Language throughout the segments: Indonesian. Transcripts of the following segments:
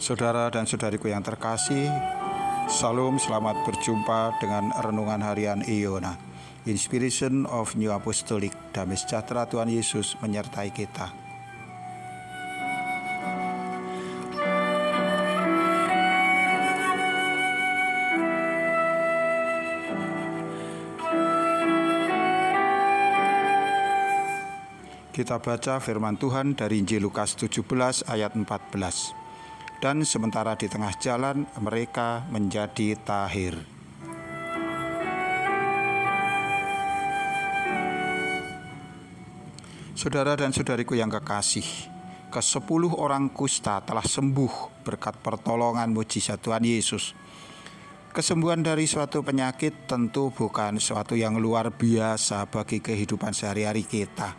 Saudara dan saudariku yang terkasih, Salam, selamat berjumpa dengan Renungan Harian Iona. Inspiration of New Apostolic. Damai sejahtera Tuhan Yesus menyertai kita. Kita baca firman Tuhan dari Injil Lukas 17 ayat 14. Dan sementara di tengah jalan mereka menjadi tahir. Saudara dan saudariku yang kekasih, ke-10 orang kusta telah sembuh berkat pertolongan mujizat Tuhan Yesus. Kesembuhan dari suatu penyakit tentu bukan sesuatu yang luar biasa bagi kehidupan sehari-hari kita.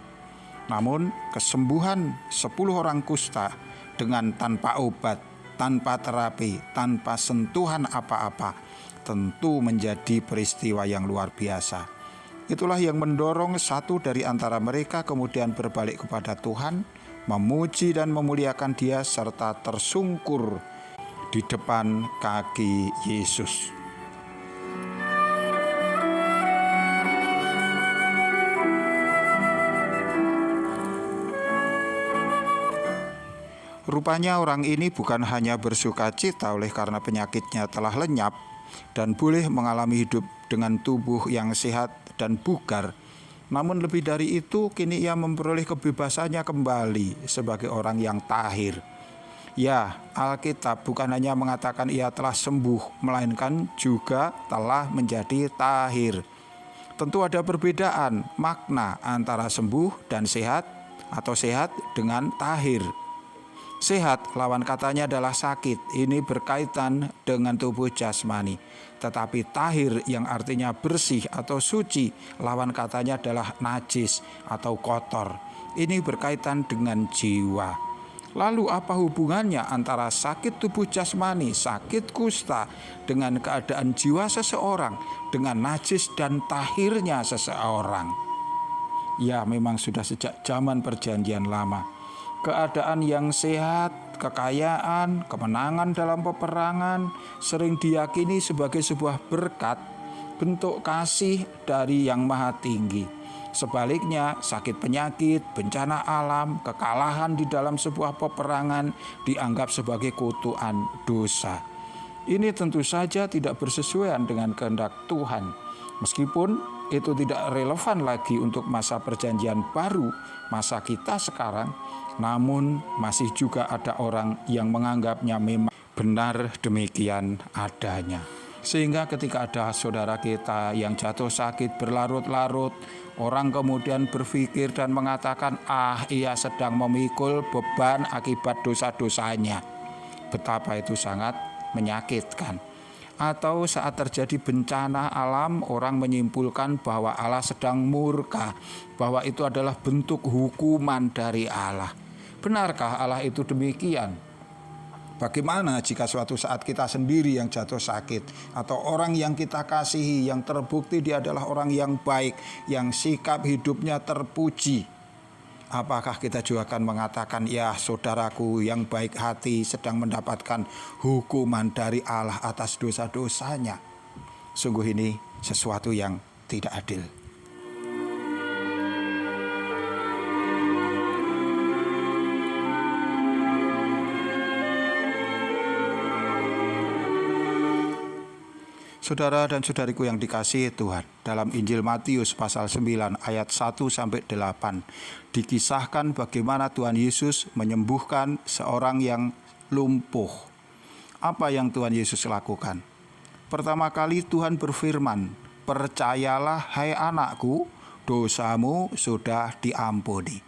Namun kesembuhan 10 orang kusta dengan tanpa obat, tanpa terapi, tanpa sentuhan apa-apa, tentu menjadi peristiwa yang luar biasa. Itulah yang mendorong satu dari antara mereka kemudian berbalik kepada Tuhan, memuji dan memuliakan Dia serta tersungkur di depan kaki Yesus. Rupanya orang ini bukan hanya bersuka cita oleh karena penyakitnya telah lenyap dan boleh mengalami hidup dengan tubuh yang sehat dan bugar. Namun lebih dari itu, kini ia memperoleh kebebasannya kembali sebagai orang yang tahir. Ya, Alkitab bukan hanya mengatakan ia telah sembuh, melainkan juga telah menjadi tahir. Tentu ada perbedaan makna antara sembuh dan sehat atau sehat dengan tahir. Sehat lawan katanya adalah sakit, ini berkaitan dengan tubuh jasmani. Tetapi tahir yang artinya bersih atau suci, lawan katanya adalah najis atau kotor. Ini berkaitan dengan jiwa. Lalu apa hubungannya antara sakit tubuh jasmani, sakit kusta, dengan keadaan jiwa seseorang, dengan najis dan tahirnya seseorang? Ya, memang sudah sejak zaman Perjanjian Lama. Keadaan yang sehat, kekayaan, kemenangan dalam peperangan sering diyakini sebagai sebuah berkat, bentuk kasih dari Yang Maha Tinggi. Sebaliknya, sakit penyakit, bencana alam, kekalahan di dalam sebuah peperangan dianggap sebagai kutukan dosa. Ini tentu saja tidak bersesuaian dengan kehendak Tuhan. Meskipun itu tidak relevan lagi untuk masa Perjanjian Baru, masa kita sekarang, namun masih juga ada orang yang menganggapnya memang benar demikian adanya. Sehingga ketika ada saudara kita yang jatuh sakit berlarut-larut, orang kemudian berpikir dan mengatakan, ia sedang memikul beban akibat dosa-dosanya. Betapa itu sangat menyakitkan. Atau saat terjadi bencana alam, orang menyimpulkan bahwa Allah sedang murka, bahwa itu adalah bentuk hukuman dari Allah. Benarkah Allah itu demikian? Bagaimana jika suatu saat kita sendiri yang jatuh sakit, atau orang yang kita kasihi yang terbukti dia adalah orang yang baik, yang sikap hidupnya terpuji? Apakah kita juga akan mengatakan, ya saudaraku yang baik hati sedang mendapatkan hukuman dari Allah atas dosa-dosanya? Sungguh ini sesuatu yang tidak adil. Saudara dan saudariku yang dikasihi Tuhan, dalam Injil Matius pasal 9 ayat 1-8 dikisahkan bagaimana Tuhan Yesus menyembuhkan seorang yang lumpuh. Apa yang Tuhan Yesus lakukan? Pertama kali Tuhan berfirman, "Percayalah hai anakku, dosamu sudah diampuni."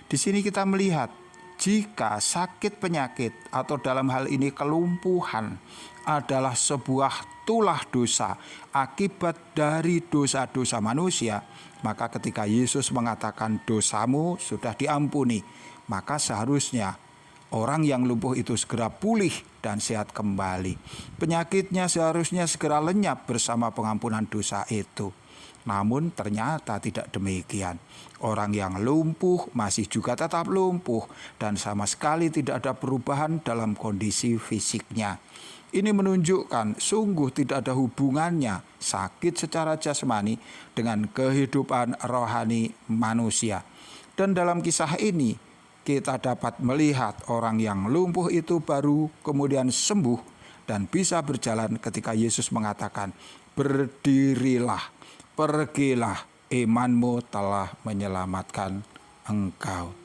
Di sini kita melihat jika sakit penyakit atau dalam hal ini kelumpuhan adalah sebuah tulah dosa akibat dari dosa-dosa manusia, maka ketika Yesus mengatakan dosamu sudah diampuni, maka seharusnya orang yang lumpuh itu segera pulih dan sehat kembali. Penyakitnya seharusnya segera lenyap bersama pengampunan dosa itu. Namun ternyata tidak demikian. Orang yang lumpuh masih juga tetap lumpuh dan sama sekali tidak ada perubahan dalam kondisi fisiknya. Ini menunjukkan sungguh tidak ada hubungannya sakit secara jasmani dengan kehidupan rohani manusia. Dan dalam kisah ini kita dapat melihat orang yang lumpuh itu baru kemudian sembuh dan bisa berjalan ketika Yesus mengatakan, "Berdirilah, pergilah, imanmu telah menyelamatkan engkau."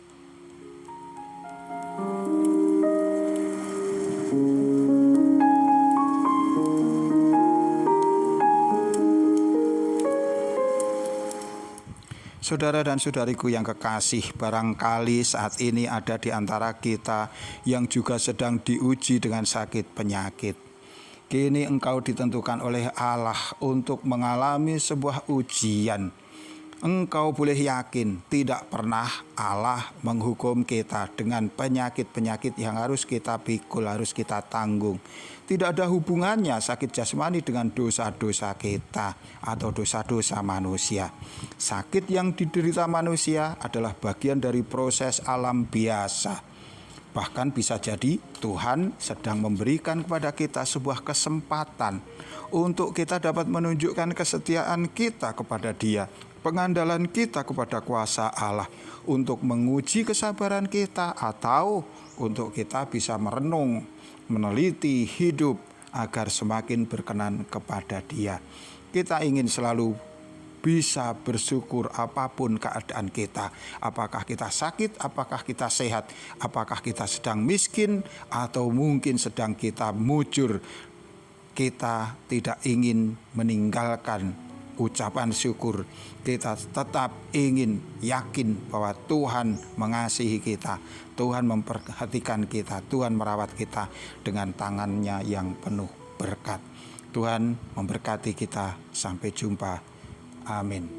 Saudara dan saudariku yang kekasih, barangkali saat ini ada di antara kita yang juga sedang diuji dengan sakit penyakit. Kini engkau ditentukan oleh Allah untuk mengalami sebuah ujian. Engkau boleh yakin tidak pernah Allah menghukum kita dengan penyakit-penyakit yang harus kita pikul, harus kita tanggung. Tidak ada hubungannya sakit jasmani dengan dosa-dosa kita atau dosa-dosa manusia. Sakit yang diderita manusia adalah bagian dari proses alam biasa. Bahkan bisa jadi Tuhan sedang memberikan kepada kita sebuah kesempatan untuk kita dapat menunjukkan kesetiaan kita kepada Dia, pengandalan kita kepada kuasa Allah, untuk menguji kesabaran kita atau untuk kita bisa merenung, meneliti hidup agar semakin berkenan kepada Dia. Kita ingin selalu bisa bersyukur apapun keadaan kita. Apakah kita sakit, apakah kita sehat, apakah kita sedang miskin, atau mungkin sedang kita mujur. Kita tidak ingin meninggalkan ucapan syukur. Kita tetap ingin yakin bahwa Tuhan mengasihi kita, Tuhan memperhatikan kita, Tuhan merawat kita dengan tangannya yang penuh berkat. Tuhan memberkati kita. Sampai jumpa. Amin.